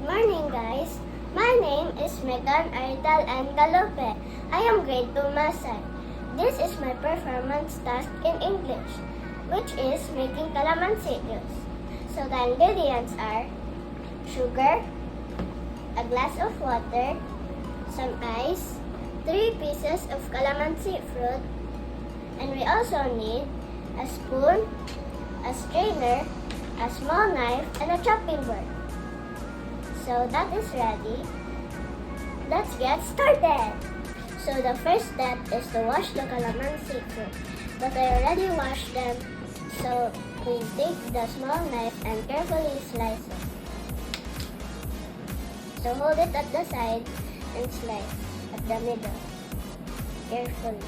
Good morning, guys. My name is Megan Ardal and Galope. I am grade 2 Masay. This is my performance task in English, which is making calamansi juice. So the ingredients are sugar, a glass of water, some ice, 3 pieces of calamansi fruit, and we also need a spoon, a strainer, a small knife, and a chopping board. So that is ready. Let's get started. So the first step is to wash the calamansi fruit. But I already washed them, so we take the small knife and carefully slice it. So hold it at the side and slice at the middle, carefully.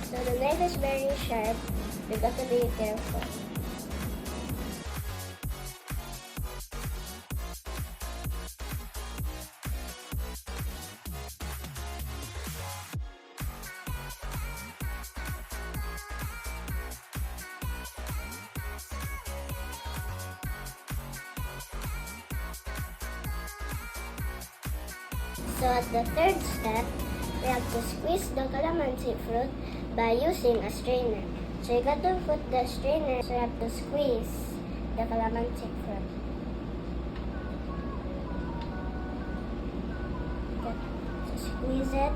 So the knife is very sharp, you got to be careful. So at the third step, we have to squeeze the calamansi fruit by using a strainer. So you got to put the strainer, so you have to squeeze the calamansi fruit. Got to squeeze it.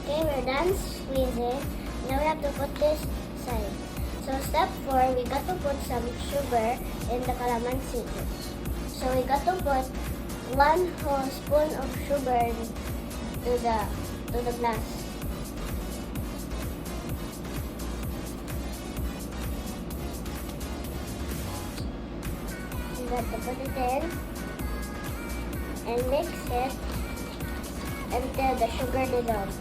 Okay, we're done squeezing. Now we have to put this aside. So step 4, we got to put some sugar in the calamansi juice. So we got to put 1 whole spoon of sugar to the glass. You got to put it in and mix it until the sugar dissolves.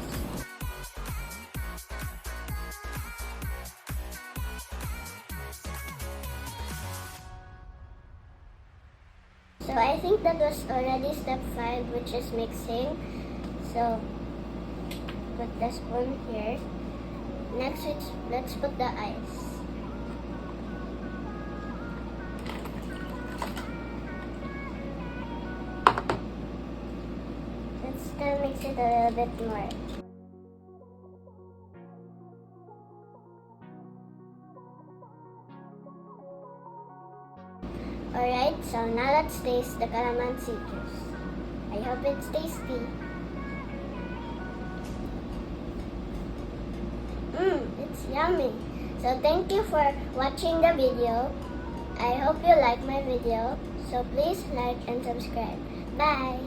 So I think that was already step 5, which is mixing. So put the spoon here. Next, let's put the ice. Let's still mix it a little bit more. Alright, so now let's taste the calamansi juice. I hope it's tasty. It's yummy. So thank you for watching the video. I hope you like my video. So please like and subscribe. Bye!